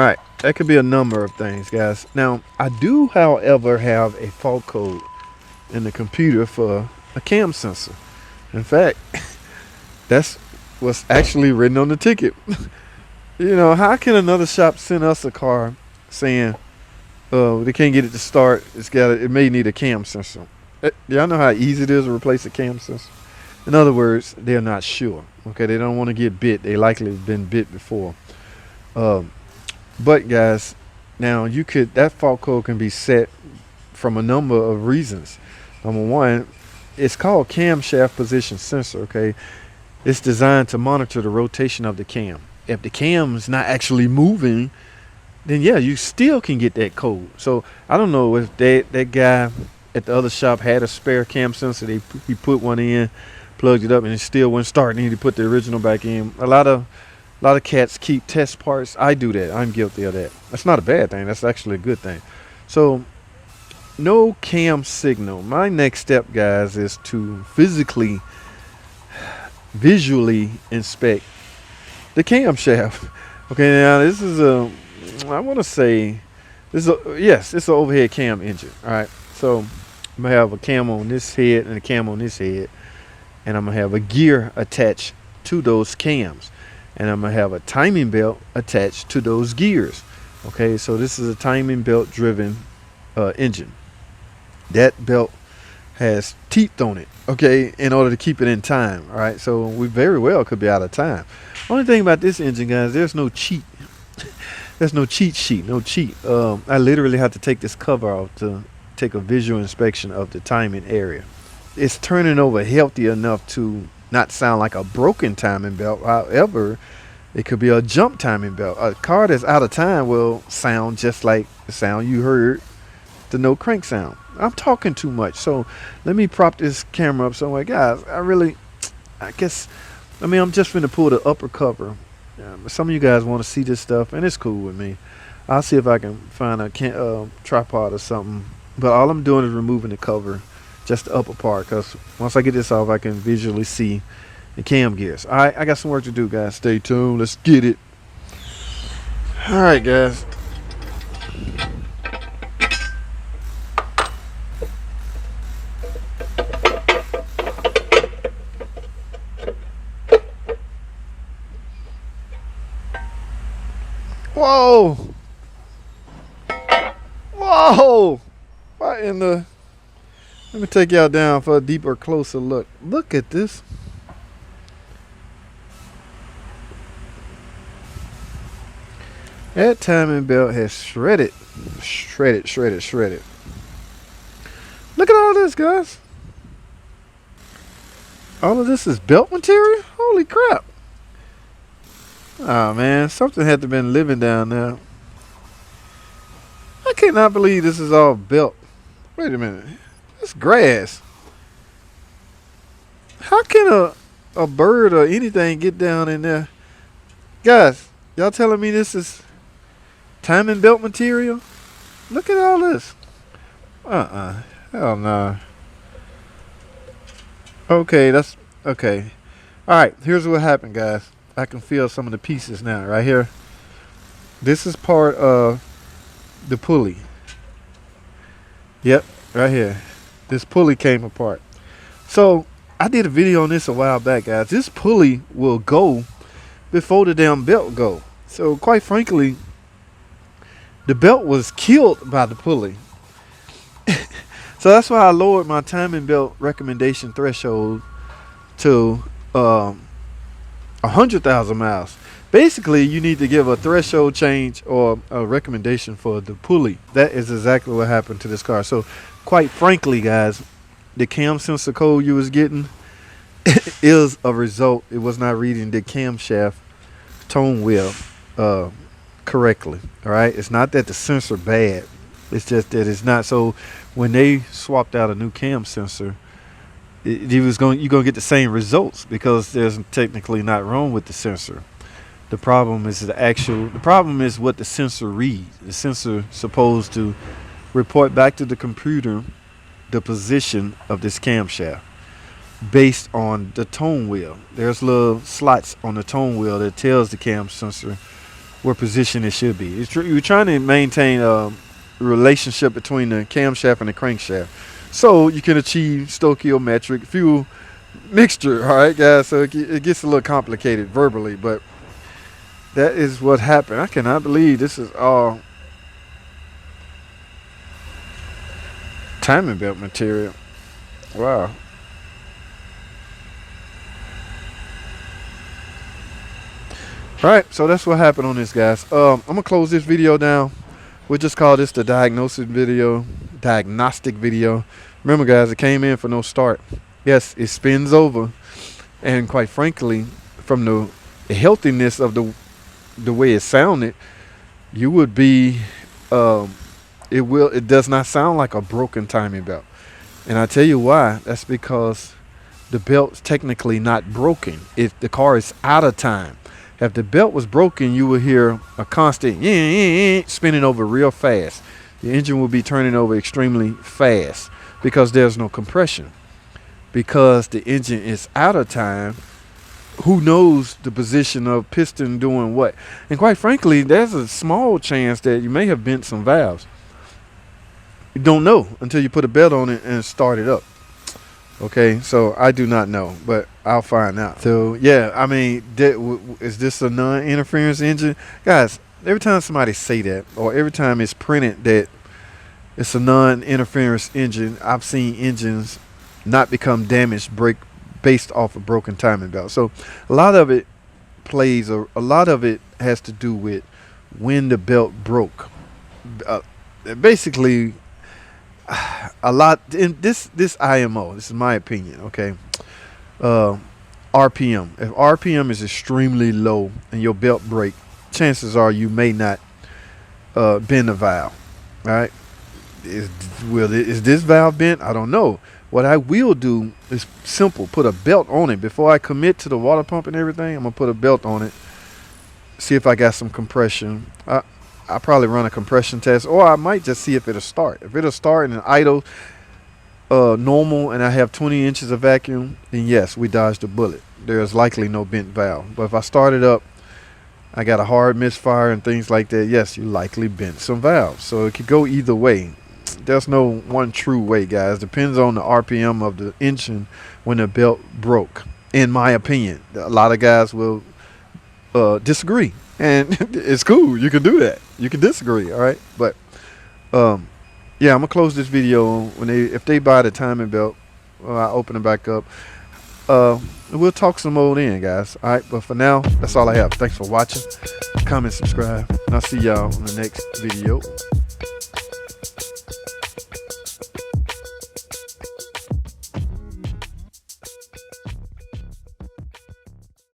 All right, that could be a number of things, guys. Now, I do, however, have a fault code in the computer for a cam sensor. In fact, that's what's actually written on the ticket. You know, how can another shop send us a car saying they can't get it to start? It may need a cam sensor. Y'all know how easy it is to replace a cam sensor? In other words, they're not sure. Okay, they don't want to get bit. They likely have been bit before. But guys, now that fault code can be set from a number of reasons. Number one, it's called camshaft position sensor. Okay, it's designed to monitor the rotation of the cam. If the cam is not actually moving, then yeah, you still can get that code. So I don't know if that guy at the other shop had a spare cam sensor. He put one in, plugged it up, and it still wouldn't start. And he put the original back in. A lot of cats keep test parts. I do that. I'm guilty of that. That's not a bad thing. That's actually a good thing. So no cam signal. My next step, guys, is to visually inspect the camshaft. Okay, now this is it's an overhead cam engine. All right, so I'm gonna have a cam on this head and a cam on this head, and I'm gonna have a gear attached to those cams, and I'm gonna have a timing belt attached to those gears. Okay, so this is a timing belt driven engine. That belt has teeth on it, okay, in order to keep it in time. All right, so we very well could be out of time. Only thing about this engine, guys, there's no cheat. There's no cheat sheet, no cheat. I literally have to take this cover off to take a visual inspection of the timing area. It's turning over healthy enough to not sound like a broken timing belt. However, it could be a jump timing belt. A car that's out of time will sound just like the sound you heard, the no crank sound. I'm talking too much, so let me prop this camera up somewhere. Guys, I'm just finna pull the upper cover. Some of you guys want to see this stuff, and it's cool with me. I'll see if I can find a tripod or something. But all I'm doing is removing the cover, just the upper part, because once I get this off, I can visually see the cam gears. All right, I got some work to do, guys. Stay tuned. Let's get it. All right, guys. Whoa! Whoa! What in the... Let me take y'all down for a deeper, closer look. Look at this. That timing belt has shredded. Look at all this, guys. All of this is belt material? Holy crap. Oh man, something had to been living down there. I cannot believe this is all belt. Wait a minute. It's grass. How can a bird or anything get down in there? Guys, y'all telling me this is timing belt material? Look at all this. Hell no. Okay, that's okay. Alright, here's what happened, guys. I can feel some of the pieces now, right here. This is part of the pulley. Yep, right here. This pulley came apart. So, I did a video on this a while back, guys. This pulley will go before the damn belt go. So, quite frankly, the belt was killed by the pulley. So, that's why I lowered my timing belt recommendation threshold to 100,000 miles. Basically, you need to give a threshold change or a recommendation for the pulley. That is exactly what happened to this car. So, quite frankly, guys, the cam sensor code you was getting is a result. It was not reading the camshaft tone wheel correctly. All right, it's not that the sensor bad. It's just that it's not. So, when they swapped out a new cam sensor, you're gonna get the same results because there's technically not wrong with the sensor. The problem is what the sensor reads. The sensor supposed to report back to the computer the position of this camshaft based on the tone wheel. There's little slots on the tone wheel that tells the cam sensor what position it should be. You're trying to maintain a relationship between the camshaft and the crankshaft, so you can achieve stoichiometric fuel mixture. All right, guys. So it gets a little complicated verbally, but that is what happened. I cannot believe this is all timing belt material. Wow. All right, so that's what happened on this, guys. I'm gonna close this video down. We'll just call this the diagnostic video. Remember, guys, it came in for no start. Yes, it spins over, and quite frankly, from the healthiness of the way it sounded, you would be it does not sound like a broken timing belt. And I tell you why. That's because the belt's technically not broken. If the car is out of time. If the belt was broken, you would hear a constant spinning over real fast. The engine will be turning over extremely fast because there's no compression. Because the engine is out of time, who knows the position of piston doing what? And quite frankly, there's a small chance that you may have bent some valves. You don't know until you put a belt on it and start it up. Okay, so I do not know, but I'll find out. So yeah, I mean, is this a non-interference engine? Guys, every time somebody say that, or every time it's printed that it's a non-interference engine, I've seen engines not become damaged based off a broken timing belt. So a lot of it a lot of it has to do with when the belt broke. Basically, a lot in this IMO, this is my opinion, okay, RPM. If RPM is extremely low and your belt break, chances are you may not bend the valve. All right, is this valve bent? I don't know. What I will do is simple: put a belt on it before I commit to the water pump and everything. I'm gonna put a belt on it, see if I got some compression. I'll probably run a compression test, or I might just see if it'll start. If it'll start and idle normal and I have 20 inches of vacuum, then yes, we dodged a bullet. There's likely no bent valve. But if I start it up, I got a hard misfire and things like that, yes, you likely bent some valves. So it could go either way. There's no one true way, guys. Depends on the RPM of the engine when the belt broke, in my opinion. A lot of guys will disagree. And it's cool. You can do that. You can disagree, all right? But yeah, I'm gonna close this video if they buy the timing belt. I'll open it back up. We'll talk some more then, guys. All right. But for now, that's all I have. Thanks for watching. Comment, subscribe, and I'll see y'all in the next video.